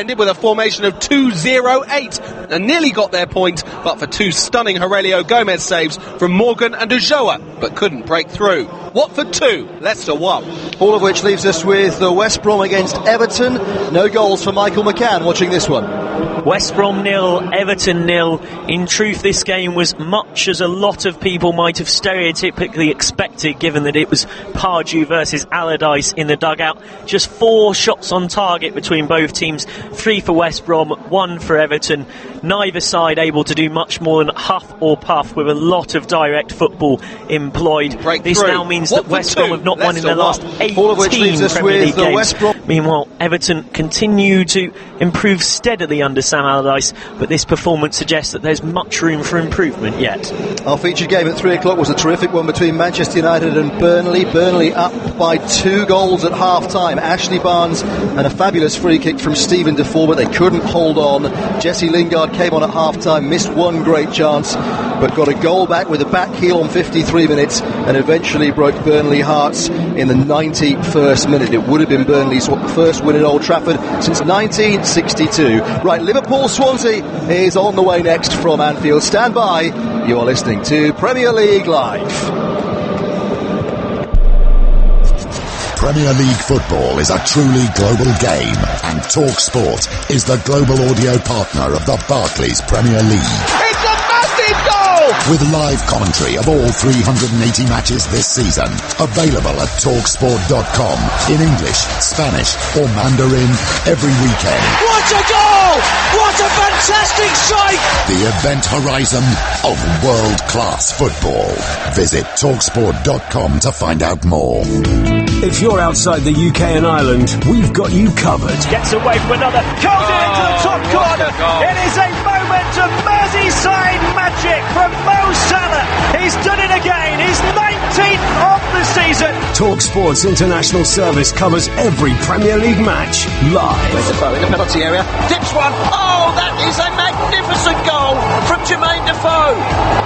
defended with a formation of 2-0-8 and nearly got their point, but for two stunning Aurelio Gomez saves from Morgan and Ulloa, but couldn't break through. Watford 2, Leicester 1. All of which leaves us with West Brom against Everton. No goals for Michael McCann watching this one. West Brom 0, Everton 0. In truth, this game was much as a lot of people might have stereotypically expected, given that it was Pardew versus Allardyce in the dugout. Just 4 shots on target between both teams, 3 for West Brom, 1 for Everton. Neither side able to do much more than huff or puff, with a lot of direct football employed. This now means that West Brom have not won in their last 18 Premier League games. Meanwhile, Everton continue to improve steadily under Sam Allardyce, but this performance suggests that there's much room for improvement yet. Our featured game at 3 o'clock was a terrific one between Manchester United and Burnley. Burnley up by 2 goals at half-time. Ashley Barnes and a fabulous free kick from Stephen Defoe, but they couldn't hold on. Jesse Lingard came on at half-time, missed one great chance, but got a goal back with a back heel on 53 minutes and eventually broke Burnley hearts in the 91st minute. It would have been Burnley's first win at Old Trafford since 1962. Right, Liverpool-Swansea is on the way next from Anfield. Stand by, you are listening to Premier League Live. Premier League football is a truly global game, and TalkSport is the global audio partner of the Barclays Premier League. It's a massive goal! With live commentary of all 380 matches this season, available at TalkSport.com in English, Spanish or Mandarin every weekend. What a goal! What a fantastic strike! The event horizon of world-class football. Visit TalkSport.com to find out more. If you're outside the UK and Ireland, we've got you covered. Gets away from another, curls it into the top corner. It is a moment of Merseyside magic from Mo Salah. He's done it again. His 19th of the season. TalkSport's international service covers every Premier League match live. Where's Defoe in the penalty area? Dips one. Oh, that is a magnificent goal from Jermaine Defoe.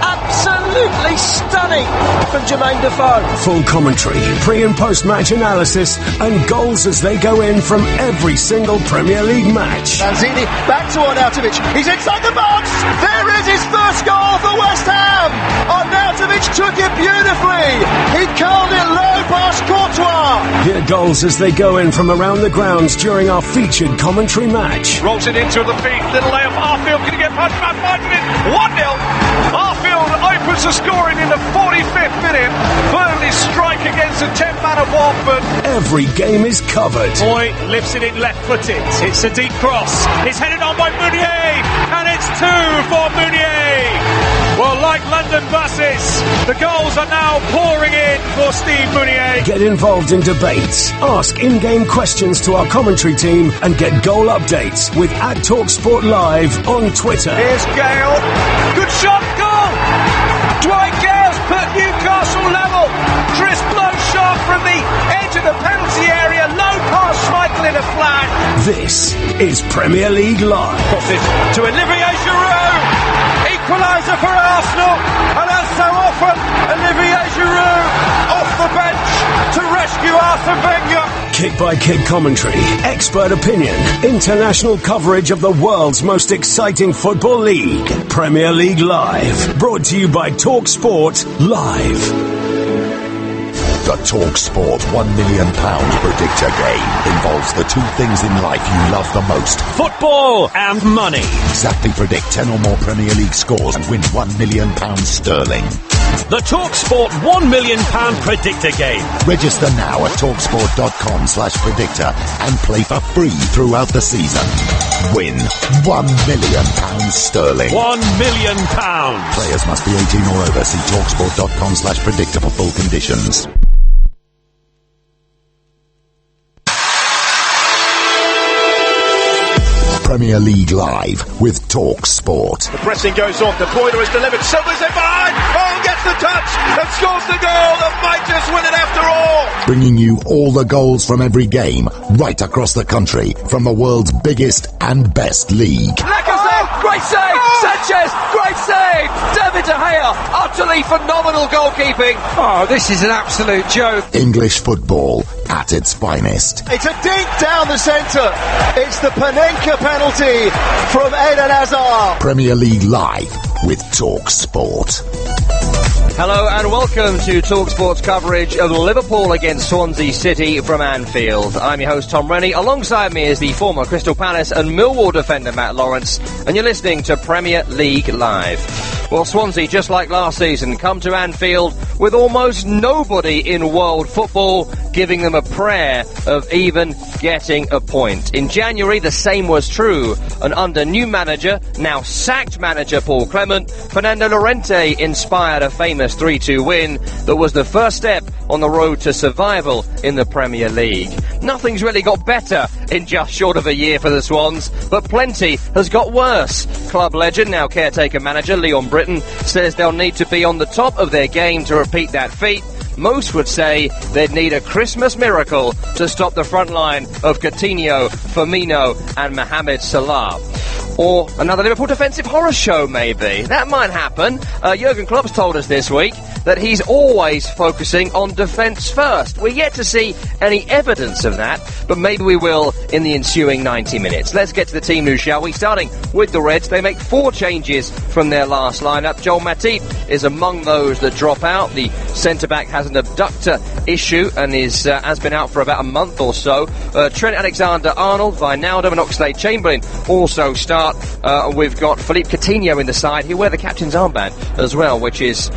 Absolutely stunning from Jermaine Defoe. Full commentary, pre- and post-match analysis, and goals as they go in from every single Premier League match. Lanzini back to Arnautovic. He's inside the box. There is his first goal for West Ham. Arnautovic took it beautifully. He curled it low past Courtois. Hear goals as they go in from around the grounds during our featured commentary match. Rolls it into the feet. Little layup. Arfield can get past Matt Martin in 1-0. Arfield opens the scoring in the 45th minute. Burnley's strike against the 10th man of Watford. Every game is covered. Boy lifts it in left-footed. It's a deep cross. It's headed on by Meunier, and it's 2 for Meunier. Well, like London buses, the goals are now pouring in for Steve Meunier. Get involved in debates, ask in-game questions to our commentary team, and get goal updates with @TalkSport Live on Twitter. Here's Gale. Good shot, goal! Dwight Gale's put Newcastle level. Crisp low shot from the edge of the penalty area. Low pass, Schmeichel in a flag. This is Premier League Live. Crosses to Olivier Giroud. Equaliser for Arsenal, and as so often, Olivier Giroud off the bench to rescue Arsene Wenger. Kick-by-kick commentary, expert opinion, international coverage of the world's most exciting football league. Premier League Live, brought to you by TalkSport Live. The TalkSport £1 million predictor game involves the 2 things in life you love the most: Football and money. Exactly predict 10 or more Premier League scores and win £1 million sterling. The TalkSport £1 million predictor game. Register now at TalkSport.com/predictor and play for free throughout the season. Win £1 million sterling. £1 million. Players must be 18 or over. See TalkSport.com/predictor for full conditions. Premier League Live with TalkSport. The pressing goes on. The Boiler is delivered. Silver's in behind. Oh, gets the touch and scores the goal that might just win it after all. Bringing you all the goals from every game right across the country from the world's biggest and best league. Lacazette, great save! Sanchez, great save! David De Gea, utterly phenomenal goalkeeping. Oh, this is an absolute joke. English football at its finest. It's a dink down the centre. It's the Panenka penalty from Eden Hazard. Premier League Live with Talk Sport. Hello and welcome to TalkSport's coverage of Liverpool against Swansea City from Anfield. I'm your host Tom Rennie. Alongside me is the former Crystal Palace and Millwall defender Matt Lawrence, and you're listening to Premier League Live. Well, Swansea, just like last season, come to Anfield with almost nobody in world football giving them a prayer of even getting a point. In January, the same was true, and under new manager, now sacked manager Paul Clement, Fernando Llorente inspired a famous 3-2 win that was the first step on the road to survival in the Premier League. Nothing's really got better in just short of a year for the Swans, but plenty has got worse. Club legend, now caretaker manager Leon Britton, says they'll need to be on the top of their game to repeat that feat. Most would say they'd need a Christmas miracle to stop the front line of Coutinho, Firmino and Mohamed Salah. Or another Liverpool defensive horror show, maybe. That might happen. Jurgen Klopp's told us this week that he's always focusing on defence first. We're yet to see any evidence of that, but maybe we will in the ensuing 90 minutes. Let's get to the team news, shall we? Starting with the Reds, they make 4 changes from their last lineup. Joel Matip is among those that drop out. The centre-back has an abductor issue and has been out for about a month or so. Trent Alexander-Arnold, Wijnaldum and Oxlade-Chamberlain also start. We've got Philippe Coutinho in the side. He'll wear the captain's armband as well, which is,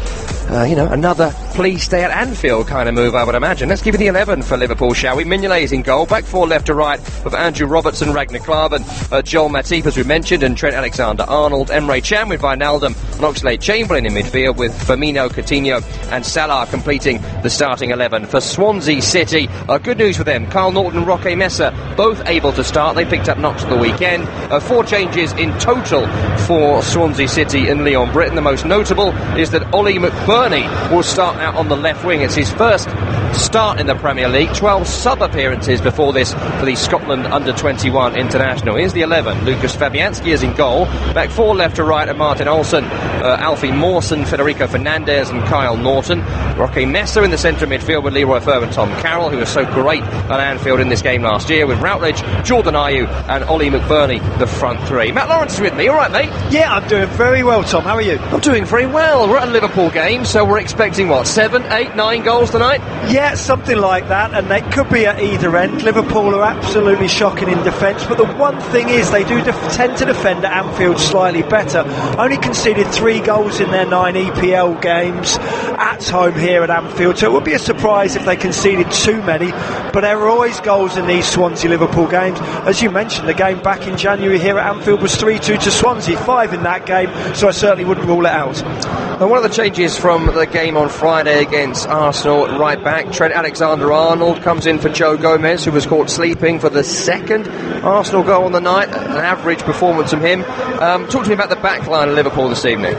another please stay at Anfield kind of move, I would imagine. Let's give you the 11 for Liverpool, shall we? Mignolet is in goal. Back 4 left to right of Andrew Robertson, Ragnar Klavan, Joel Matip, as we mentioned, and Trent Alexander-Arnold. Emre Can with Wijnaldum and Oxlade-Chamberlain in midfield, with Firmino, Coutinho and Salah completing the starting 11 for Swansea City. Good news for them. Carl Norton and Roque Mesa both able to start. They picked up knocks at the weekend. 4 changes in total for Swansea City and Leon Britton. The most notable is that Ollie McBurney will start out on the left wing. It's his first start in the Premier League. 12 sub-appearances before this for the Scotland under-21 international. Here's the 11. Lucas Fabianski is in goal. Back 4 left to right of Martin Olsen, Alfie Mawson, Federico Fernandez and Kyle Norton. Roque Mesa in the centre of midfield with Leroy Fer and Tom Carroll, who was so great at Anfield in this game last year, with Routledge, Jordan Ayew and Ollie McBurney, the front 3. Matt Lawrence is with me. All right, mate? Yeah, I'm doing very well, Tom. How are you? I'm doing very well. We're at a Liverpool game, so we're expecting, 7, 8, 9 goals tonight? Yeah, something like that, and they could be at either end. Liverpool are absolutely shocking in defence, but the one thing is they do tend to defend at Anfield slightly better. Only conceded 3 goals in their 9 EPL games at home here at Anfield, so it would be a surprise if they conceded too many, but there are always goals in these Swansea-Liverpool games. As you mentioned, the game back in January here at Anfield was 3-2 to Swansea, 5 in that game, so I certainly wouldn't rule it out. And one of the changes from the game on Friday against Arsenal at right back, Trent Alexander-Arnold comes in for Joe Gomez, who was caught sleeping for the second Arsenal goal on the night. An average performance from him. Talk to me about the back line of Liverpool this evening.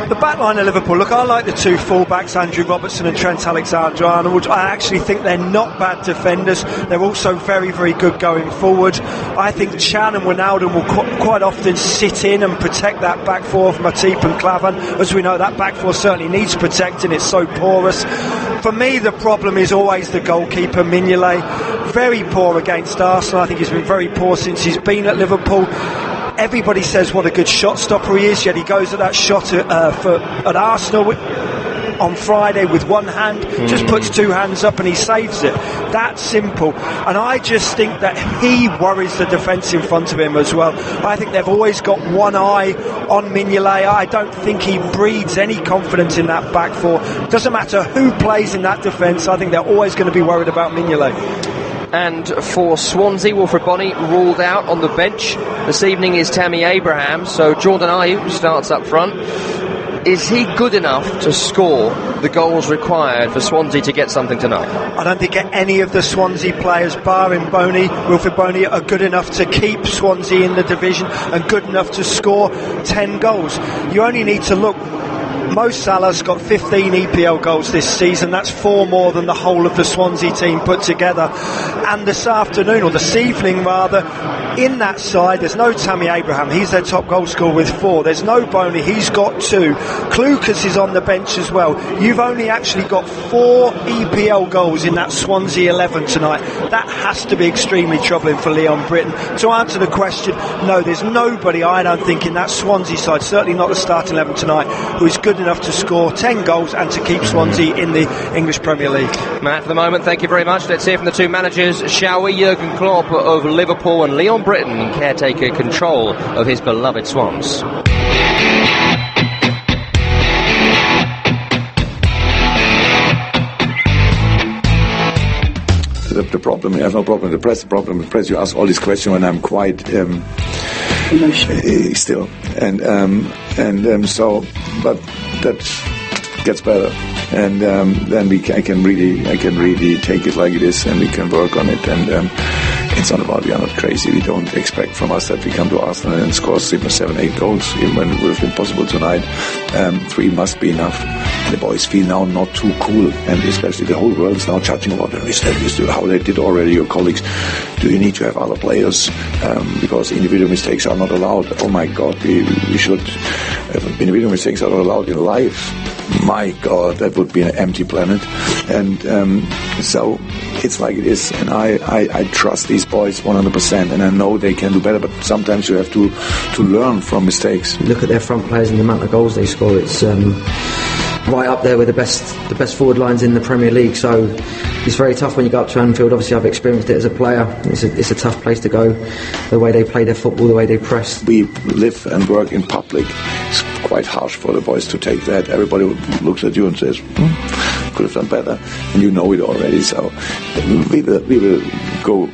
The back line of Liverpool, look, I like the 2 full-backs, Andrew Robertson and Trent Alexander-Arnold. I actually think they're not bad defenders. They're also very, very good going forward. I think Chan and Wijnaldum will quite often sit in and protect that back 4 of Matip and Klavan. As we know, that back 4 certainly needs protecting. It's so porous. For me, the problem is always the goalkeeper, Mignolet. Very poor against Arsenal. I think he's been very poor since he's been at Liverpool. Everybody says what a good shot stopper he is, yet he goes at that shot at Arsenal on Friday with one hand, just puts 2 hands up and he saves it. That's simple. And I just think that he worries the defence in front of him as well. I think they've always got one eye on Mignolet. I don't think he breeds any confidence in that back 4. Doesn't matter who plays in that defence, I think they're always going to be worried about Mignolet. And for Swansea, Wilfred Bonney ruled out on the bench. This evening is Tammy Abraham, so Jordan Ayew starts up front. Is he good enough to score the goals required for Swansea to get something tonight? I don't think any of the Swansea players, barring Wilfred Bonney, are good enough to keep Swansea in the division and good enough to score 10 goals. You only need to look. Mo Salah's got 15 EPL goals this season. That's 4 more than the whole of the Swansea team put together. And this afternoon, or this evening rather, in that side, there's no Tammy Abraham, he's their top goal scorer with 4. There's no Boney, he's got 2. Klukas is on the bench as well. You've only actually got 4 EPL goals in that Swansea 11 tonight. That has to be extremely troubling for Leon Britton. To answer the question, no, there's nobody, I don't think, in that Swansea side, certainly not the starting 11 tonight, who is good enough to score 10 goals and to keep Swansea in the English Premier League. Matt, for the moment, thank you very much. Let's hear from the two managers, shall we? Jurgen Klopp of Liverpool and Leon Britton in caretaker control of his beloved Swans. The problem, I have no problem with the press. The problem with the press, you ask all these questions when I'm quite still, so, but that gets better, and then I can really take it like it is, and we can work on it, and it's not about, we are not crazy. We don't expect from us that we come to Arsenal and score 7, 8 goals, even when it would have been possible tonight. 3 must be enough. The boys feel now not too cool, and especially the whole world is now judging about them. How they did already, your colleagues. Do you need to have other players? Because individual mistakes are not allowed. Oh my God, we should. Individual mistakes are not allowed in life. My God, that would be an empty planet. And so it's like it is, and I trust these boys 100%, and I know they can do better, but sometimes you have to learn from mistakes. Look at their front players and the amount of goals they score. It's right up there with the best forward lines in the Premier League, so it's very tough when you go up to Anfield. Obviously I've experienced it as a player. It's a tough place to go, the way they play their football, the way they press. We live and work in public. It's quite harsh for the boys to take that. Everybody looks at you and says, could have done better, and you know it already, so we will go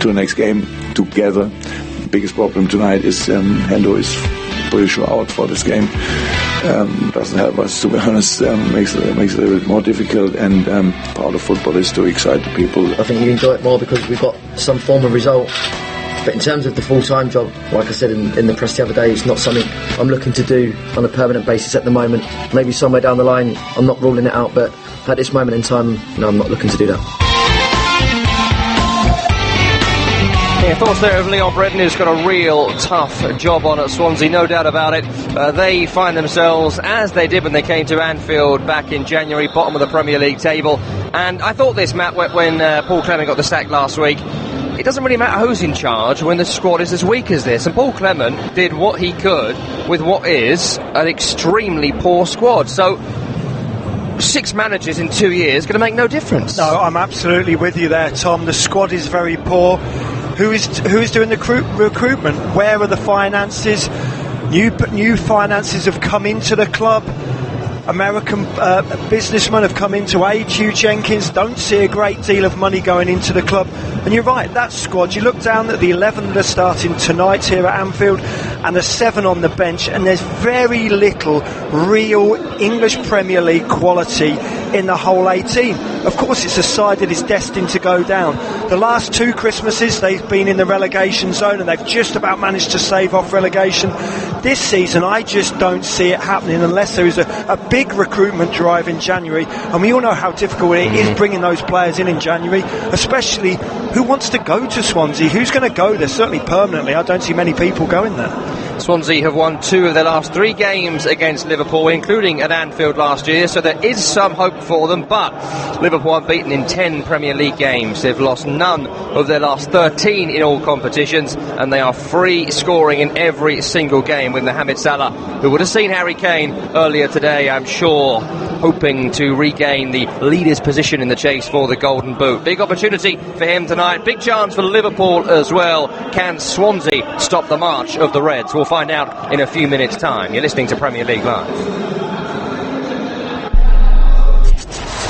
to the next game together. The biggest problem tonight is Hendo is pretty sure out for this game. Doesn't help us, to be honest. Makes it a little bit more difficult, and part of football is to excite the people. I think you enjoy it more because we've got some form of result. But in terms of the full-time job, like I said in the press the other day, it's not something I'm looking to do on a permanent basis at the moment. Maybe somewhere down the line, I'm not ruling it out, but at this moment in time, no, I'm not looking to do that. Yeah, thoughts there of Leon Britton, who's got a real tough job on at Swansea, no doubt about it. They find themselves, as they did when they came to Anfield back in January, bottom of the Premier League table. And I thought this, Matt, when Paul Clement got the sack last week, it doesn't really matter who's in charge when the squad is as weak as this. And Paul Clement did what he could with what is an extremely poor squad. So 6 managers in 2 years going to make no difference. No, I'm absolutely with you there, Tom. The squad is very poor. Who is doing the recruitment? Where are the finances? New finances have come into the club. American businessmen have come in to aid Hugh Jenkins. Don't see a great deal of money going into the club. And you're right, that squad, you look down at the 11 that are starting tonight here at Anfield and the 7 on the bench, and there's very little real English Premier League quality in the whole 18. Of course, it's a side that is destined to go down. The last 2 Christmases, they've been in the relegation zone, and they've just about managed to stave off relegation. This season, I just don't see it happening unless there is a big recruitment drive in January. And we all know how difficult it is bringing those players in January, especially who wants to go to Swansea? Who's going to go there? Certainly permanently, I don't see many people going there. Swansea have won 2 of their last 3 games against Liverpool, including at Anfield last year, so there is some hope for them, but Liverpool unbeaten in 10 Premier League games. They've lost none of their last 13 in all competitions, and they are free scoring in every single game, with Mohamed Salah, who would have seen Harry Kane earlier today, I'm sure, hoping to regain the leader's position in the chase for the Golden Boot. Big opportunity for him tonight, big chance for Liverpool as well. Can Swansea stop the march of the Reds? We'll find out in a few minutes' time. You're listening to Premier League Live.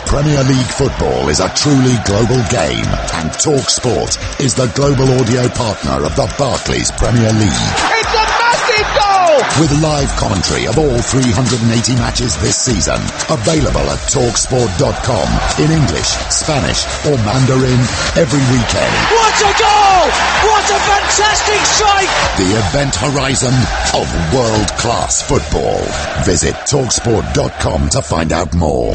Premier League football is a truly global game, and TalkSport is the global audio partner of the Barclays Premier League. It's a massive goal! With live commentary of all 380 matches this season, available at TalkSport.com in English, Spanish or Mandarin every weekend. What a goal! What a fantastic strike! The event horizon of world-class football. Visit TalkSport.com to find out more.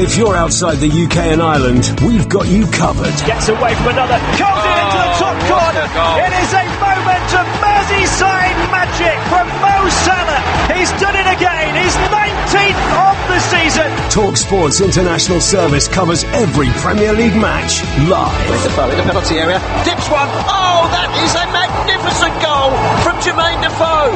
If you're outside the UK and Ireland, we've got you covered. Gets away from another, comes in into the top corner. It is a moment of Merseyside magic from Mo Salah. He's done it again. He's 19th of the season. TalkSport's international service covers every Premier League match live. Defoe in the penalty area. Dips one. Oh, that is a magnificent goal from Jermaine Defoe.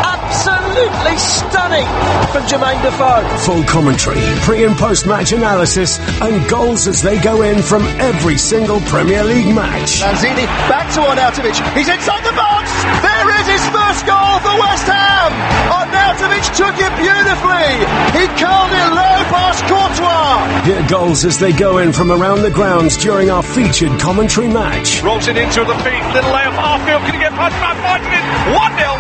Absolutely stunning from Jermaine Defoe. Full commentary, pre- and post-match analysis, and goals as they go in from every single Premier League match. Lanzini back to Arnautovic. He's inside the box. There is his first goal for West Ham. Arnautovic took it beautifully. He curled it low past Courtois. Hear goals as they go in from around the grounds during our featured commentary match. Rolls it into the feet. Little layup. Arfield can get past back. Finds it. 1-0.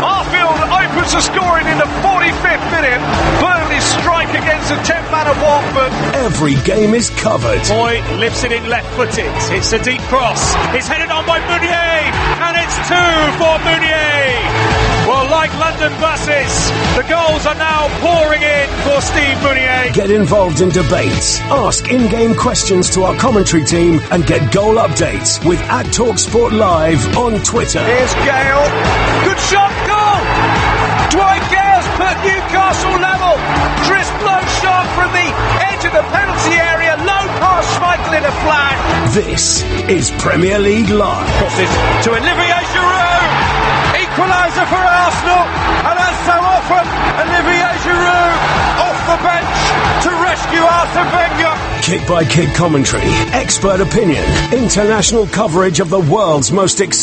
Arfield opens the scoring in the 45th minute. Burnley strike against the 10th man of Watford. Every game is covered. Boy lifts it in left-footed. It's a deep cross. It's headed on by Meunier, and it's 2 for Meunier. Well, like London buses, the goals are now pouring in for Steve Meunier. Get involved in debates, ask in-game questions to our commentary team, and get goal updates with @TalkSport Live on Twitter. Here's Gale. Good shot, goal! Dwight Gale's put Newcastle level. Crisp low shot from the edge of the penalty area. Low pass, Schmeichel in a flag. This is Premier League Live. Crosses to Olivier Giroud. Equaliser for Arsenal. And as so often, Olivier Giroud off the bench to rescue Arsene Wenger. Kick-by-kick commentary, expert opinion, international coverage of the world's most exciting